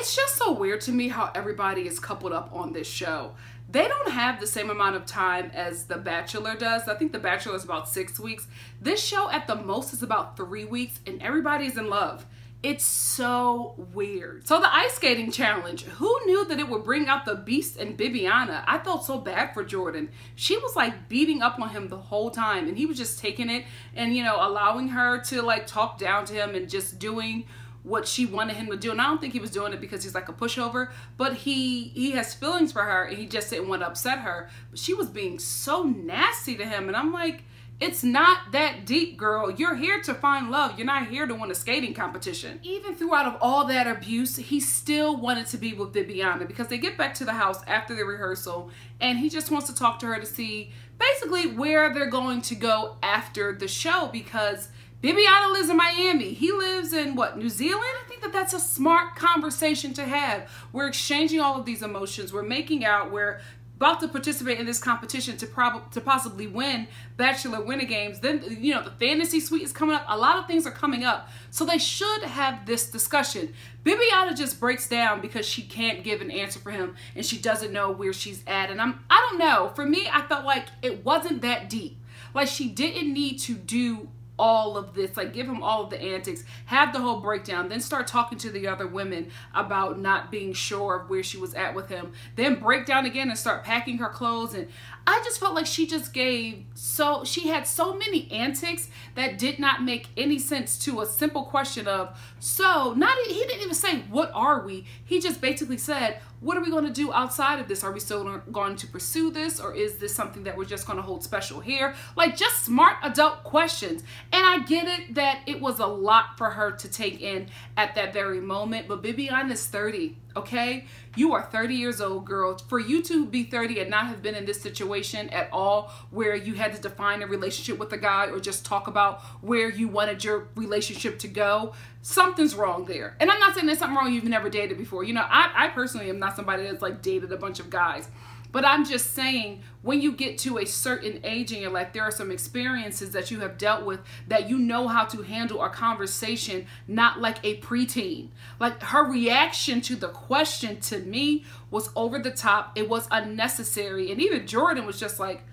It's just so weird to me how everybody is coupled up on this show. They don't have the same amount of time as The Bachelor does. I think The Bachelor is about 6 weeks. This show at the most is about 3 weeks and everybody's in love. It's so weird. So the ice skating challenge, who knew that it would bring out the beast in Bibiana? I felt so bad for Jordan. She was like beating up on him the whole time and he was just taking it and, you know, allowing her to like talk down to him and just doing what she wanted him to do. And I don't think he was doing it because he's like a pushover, but he has feelings for her and he just didn't want to upset her. But she was being so nasty to him and I'm like, it's not that deep, girl. You're here to find love. You're not here to win a skating competition. Even throughout of all that abuse, he still wanted to be with Bibiana because they get back to the house after the rehearsal and he just wants to talk to her to see basically where they're going to go after the show because Bibiana lives in Miami. He lives in what, New Zealand? I think that that's a smart conversation to have. We're exchanging all of these emotions. We're making out. We're about to participate in this competition to possibly win Bachelor Winter Games. Then, you know, the fantasy suite is coming up. A lot of things are coming up. So they should have this discussion. Bibiana just breaks down because she can't give an answer for him and she doesn't know where she's at. And I don't know. For me, I felt like it wasn't that deep. Like she didn't need to do all of this, like give him all of the antics, have the whole breakdown, then start talking to the other women about not being sure of where she was at with him, then break down again and start packing her clothes. And I just felt like she just she had so many antics that did not make any sense to a simple question of, he didn't even say, what are we? He just basically said, what are we going to do outside of this? Are we still going to pursue this? Or is this something that we're just going to hold special here? Like just smart adult questions. And I get it that it was a lot for her to take in at that very moment. But Bibiana is 30, okay? You are 30 years old, girl. For you to be 30 and not have been in this situation at all where you had to define a relationship with a guy or just talk about where you wanted your relationship to go, something's wrong there. And I'm not saying there's something wrong you've never dated before. You know, I personally am not somebody that's like dated a bunch of guys. But I'm just saying, when you get to a certain age in your life, there are some experiences that you have dealt with that you know how to handle a conversation, not like a preteen. Like her reaction to the question to me was over the top. It was unnecessary. And even Jordan was just like,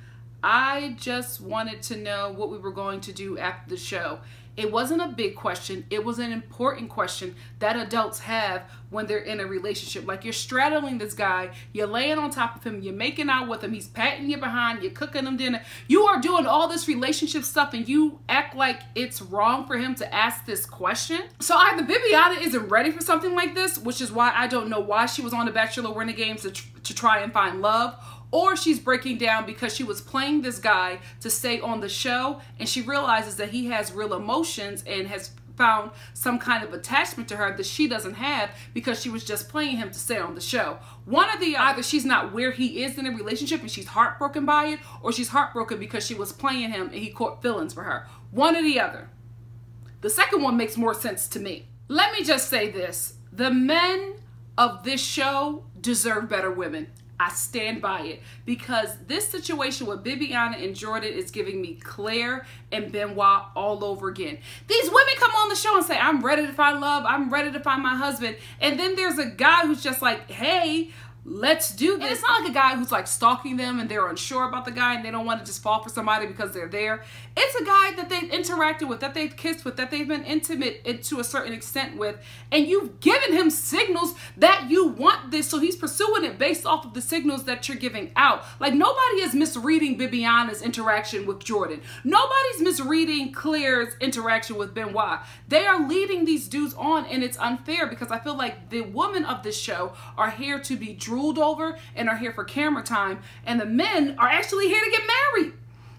I just wanted to know what we were going to do after the show. It wasn't a big question. It was an important question that adults have when they're in a relationship. Like you're straddling this guy, you're laying on top of him, you're making out with him, he's patting you behind, you're cooking him dinner. You are doing all this relationship stuff and you act like it's wrong for him to ask this question. So either Bibiana isn't ready for something like this, which is why I don't know why she was on the Bachelor Winter Games to try and find love, or she's breaking down because she was playing this guy to stay on the show and she realizes that he has real emotions and has found some kind of attachment to her that she doesn't have because she was just playing him to stay on the show. One or the other, either she's not where he is in a relationship and she's heartbroken by it, or she's heartbroken because she was playing him and he caught feelings for her. One or the other. The second one makes more sense to me. Let me just say this. The men of this show deserve better women. I stand by it because this situation with Bibiana and Jordan is giving me Claire and Benoit all over again. These women come on the show and say, I'm ready to find love. I'm ready to find my husband. And then there's a guy who's just like, hey, let's do this. And it's not like a guy who's like stalking them and they're unsure about the guy and they don't want to just fall for somebody because they're there. It's a guy that they've interacted with, that they've kissed with, that they've been intimate to a certain extent with, and you've given him signals that you want this, so he's pursuing it based off of the signals that you're giving out. Like nobody is misreading Bibiana's interaction with Jordan. Nobody's misreading Claire's interaction with Benoit. They are leading these dudes on and it's unfair because I feel like the women of this show are here to be drooled over and are here for camera time, and the men are actually here to get married.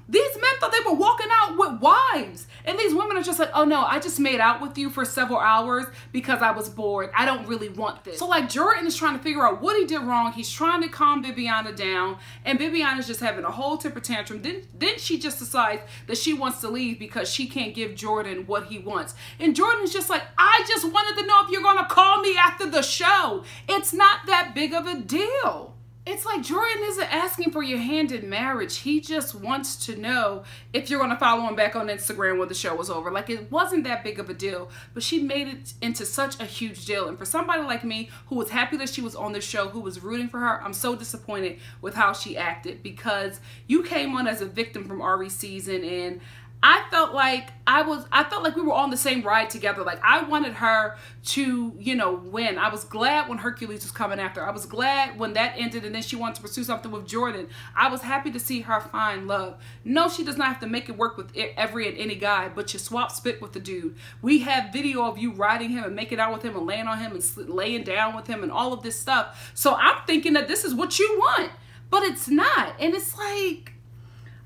These men thought they were walking out with wives, and these women are just like, oh no, I just made out with you for several hours because I was bored. I don't really want this. So like Jordan is trying to figure out what he did wrong. He's trying to calm Bibiana down, and Bibiana's just having a whole temper tantrum. Then she just decides that she wants to leave because she can't give Jordan what he wants. And Jordan's just like, I just wanted to know if you're gonna call me after the show. It's not that big of a deal. It's like Jordan isn't asking for your hand in marriage. He just wants to know if you're going to follow him back on Instagram when the show was over. Like, it wasn't that big of a deal, but she made it into such a huge deal. And for somebody like me who was happy that she was on the show, who was rooting for her, I'm so disappointed with how she acted, because you came on as a victim from Ari's season, and I felt like we were on the same ride together. Like, I wanted her to, you know, win. I was glad when Hercules was coming after her. I was glad when that ended and then she wanted to pursue something with Jordan. I was happy to see her find love. No, she does not have to make it work with every and any guy, but you swap spit with the dude. We have video of you riding him and making out with him and laying on him and laying down with him and all of this stuff. So I'm thinking that this is what you want, but it's not. And it's like,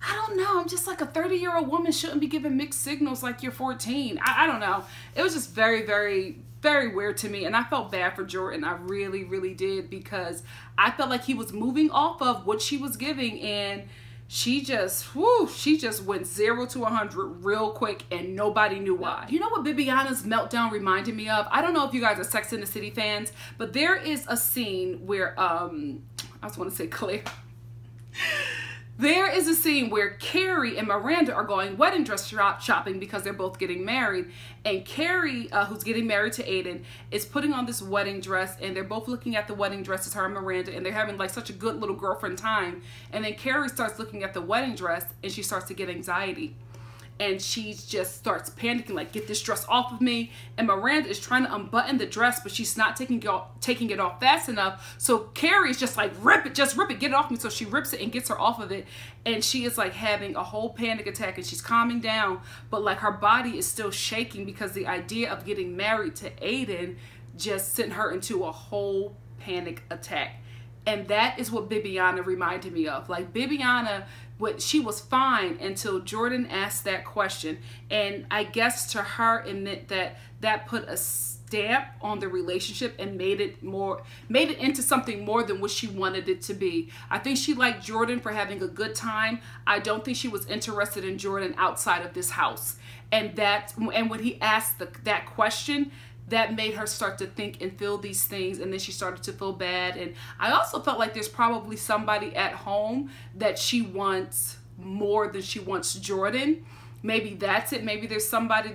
I don't know. I'm just like, a 30-year-old woman shouldn't be giving mixed signals like you're 14. I don't know. It was just very, very, very weird to me. And I felt bad for Jordan. I really, really did, because I felt like he was moving off of what she was giving. And she just went 0 to 100 real quick, and nobody knew why. You know what Bibiana's meltdown reminded me of? I don't know if you guys are Sex and the City fans, but there is a scene where, I just want to say Claire. There is a scene where Carrie and Miranda are going wedding dress shopping because they're both getting married. And Carrie, who's getting married to Aiden, is putting on this wedding dress, and they're both looking at the wedding dresses, her and Miranda, and they're having like such a good little girlfriend time. And then Carrie starts looking at the wedding dress, and she starts to get anxiety. And she just starts panicking, like, get this dress off of me. And Miranda is trying to unbutton the dress, but she's not taking it off fast enough. So Carrie's just like, rip it, just rip it, get it off me. So she rips it and gets her off of it. And she is like having a whole panic attack, and she's calming down, but like her body is still shaking, because the idea of getting married to Aiden just sent her into a whole panic attack. And that is what Bibiana reminded me of. Like, Bibiana, she was fine until Jordan asked that question. And I guess to her, it meant that put a stamp on the relationship and made it into something more than what she wanted it to be. I think she liked Jordan for having a good time. I don't think she was interested in Jordan outside of this house. And when he asked that question, that made her start to think and feel these things, and then she started to feel bad. And I also felt like there's probably somebody at home that she wants more than she wants Jordan. Maybe that's it. Maybe there's somebody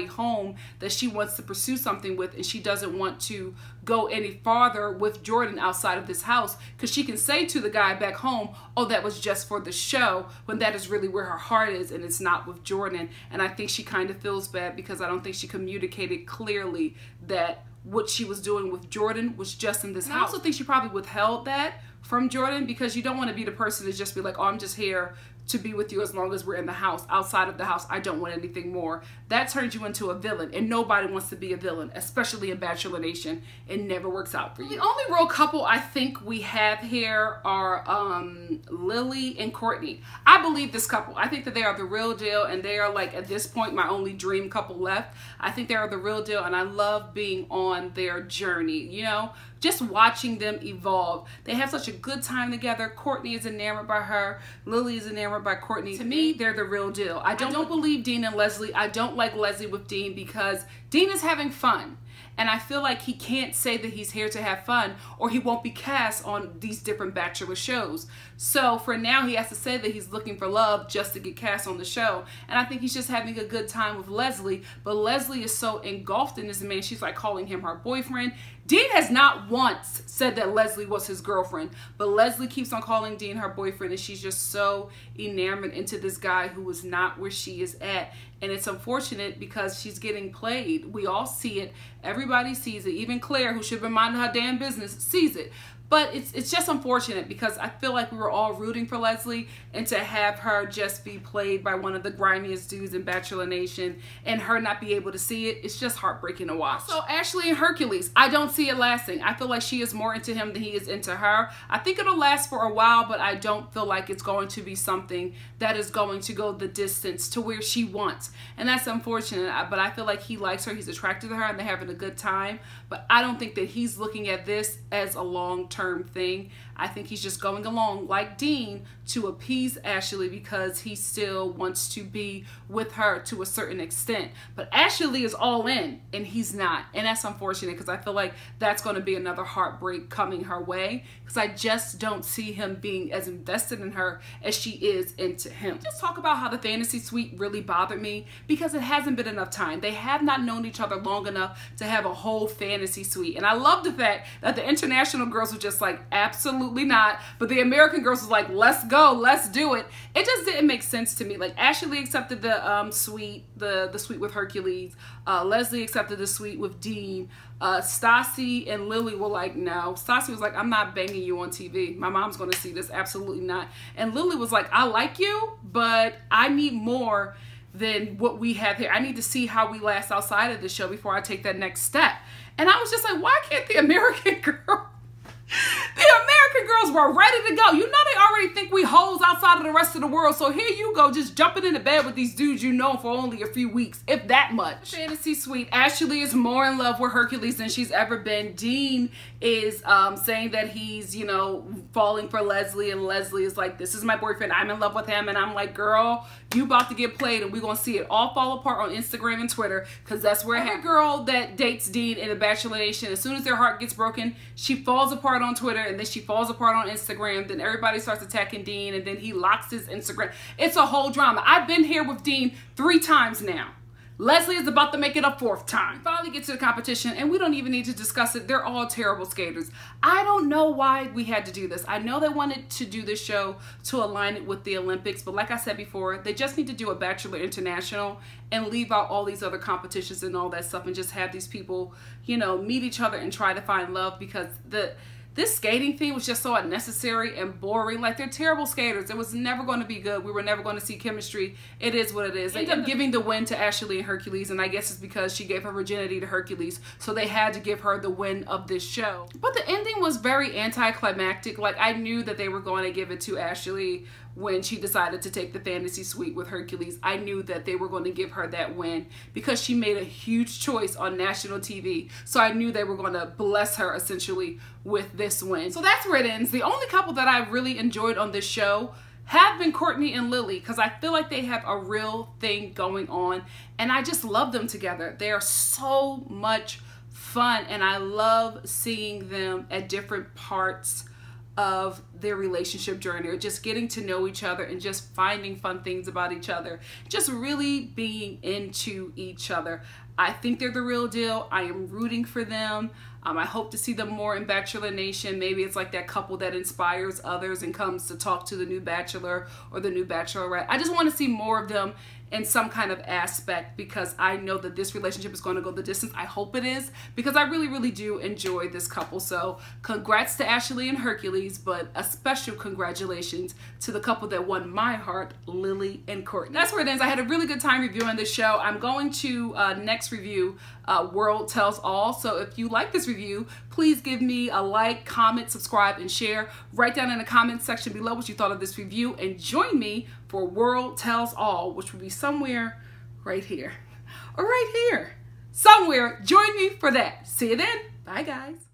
home that she wants to pursue something with, and she doesn't want to go any farther with Jordan outside of this house, because she can say to the guy back home, oh, that was just for the show, when that is really where her heart is, and it's not with Jordan. And I think she kind of feels bad, because I don't think she communicated clearly that what she was doing with Jordan was just in this house. I also think she probably withheld that from Jordan, because you don't want to be the person to just be like, oh, I'm just here to be with you as long as we're in the house. Outside of the house, I don't want anything more. That turns you into a villain, and nobody wants to be a villain, especially in Bachelor Nation. It never works out for you. The only real couple I think we have here are Lily and Courtney. I believe this couple. I think that they are the real deal, and they are, like, at this point, my only dream couple left. I think they are the real deal, and I love being on their journey, you know? Just watching them evolve. They have such a good time together. Courtney is enamored by her. Lily is enamored by Courtney. To me, they're the real deal. I don't believe Dean and Leslie. I don't like Leslie with Dean, because Dean is having fun. And I feel like he can't say that he's here to have fun, or he won't be cast on these different Bachelor shows. So for now, he has to say that he's looking for love just to get cast on the show. And I think he's just having a good time with Leslie. But Leslie is so engulfed in this man. She's like calling him her boyfriend. Dean has not once said that Leslie was his girlfriend, but Leslie keeps on calling Dean her boyfriend, and she's just so enamored into this guy who is not where she is at. And it's unfortunate, because she's getting played. We all see it. Everybody sees it. Even Claire, who should have been minding her damn business, sees it. But it's just unfortunate, because I feel like we were all rooting for Leslie, and to have her just be played by one of the grimiest dudes in Bachelor Nation and her not be able to see it, it's just heartbreaking to watch. So Ashley and Hercules, I don't see it lasting. I feel like she is more into him than he is into her. I think it'll last for a while, but I don't feel like it's going to be something that is going to go the distance to where she wants. And that's unfortunate, but I feel like he likes her, he's attracted to her, and they're having a good time. But I don't think that he's looking at this as a long-term long-term thing. I think he's just going along like Dean to appease Ashley because he still wants to be with her to a certain extent. But Ashley is all in and he's not. And that's unfortunate because I feel like that's going to be another heartbreak coming her way because I just don't see him being as invested in her as she is into him. Just talk about how the fantasy suite really bothered me because it hasn't been enough time. They have not known each other long enough to have a whole fantasy suite. And I love the fact that the international girls were just like, absolutely not. But the American girls was like, let's go, let's do it. It just didn't make sense to me. Like Ashley accepted the suite, the suite with Hercules. Leslie accepted the suite with Dean. Stassi and Lily were like, no. Stassi was like, I'm not banging you on TV. My mom's going to see this. Absolutely not. And Lily was like, I like you, but I need more than what we have here. I need to see how we last outside of the show before I take that next step. And I was just like, why can't the American girl... The American girls were ready to go. You know they already think we hoes outside of the rest of the world. So here you go, just jumping into bed with these dudes you know for only a few weeks, if that much. Fantasy suite. Ashley is more in love with Hercules than she's ever been. Dean is saying that he's, you know, falling for Leslie, and Leslie is like, this is my boyfriend. I'm in love with him. And I'm like, girl, you about to get played, and we're going to see it all fall apart on Instagram and Twitter because that's where every girl that dates Dean in the Bachelor Nation, as soon as their heart gets broken, she falls apart on Twitter, and then she falls apart on Instagram. Then everybody starts attacking Dean, and then he locks his Instagram. It's a whole drama. I've been here with Dean 3 times now. Leslie is about to make it a 4th time. Finally get to the competition, and we don't even need to discuss it. They're all terrible skaters. I don't know why we had to do this. I know they wanted to do this show to align it with the Olympics, but like I said before, they just need to do a Bachelor International and leave out all these other competitions and all that stuff and just have these people, you know, meet each other and try to find love because this skating thing was just so unnecessary and boring. Like, they're terrible skaters. It was never going to be good. We were never going to see chemistry. It is what it is. They ended up giving the win to Ashley and Hercules, and I guess it's because she gave her virginity to Hercules, so they had to give her the win of this show. But the ending was very anticlimactic. Like, I knew that they were going to give it to Ashley when she decided to take the fantasy suite with Hercules. I knew that they were going to give her that win because she made a huge choice on national TV. So I knew they were going to bless her essentially with this win. So that's where it ends. The only couple that I really enjoyed on this show have been Courtney and Lily because I feel like they have a real thing going on and I just love them together. They are so much fun and I love seeing them at different parts of their relationship journey, or just getting to know each other and just finding fun things about each other, just really being into each other. I think they're the real deal. I am rooting for them. I hope to see them more in Bachelor Nation. Maybe it's like that couple that inspires others and comes to talk to the new Bachelor or the new Bachelorette. I just want to see more of them in some kind of aspect because I know that this relationship is going to go the distance. I hope it is because I really, really do enjoy this couple. So congrats to Ashley and Hercules, but a special congratulations to the couple that won my heart, Lily and Courtney. That's where it ends. I had a really good time reviewing this show. I'm going to next review World Tells All. So if you like this review, please give me a like, comment, subscribe, and share. Write down in the comments section below what you thought of this review and join me for World Tells All, which will be somewhere right here or right here. Somewhere. Join me for that. See you then. Bye, guys.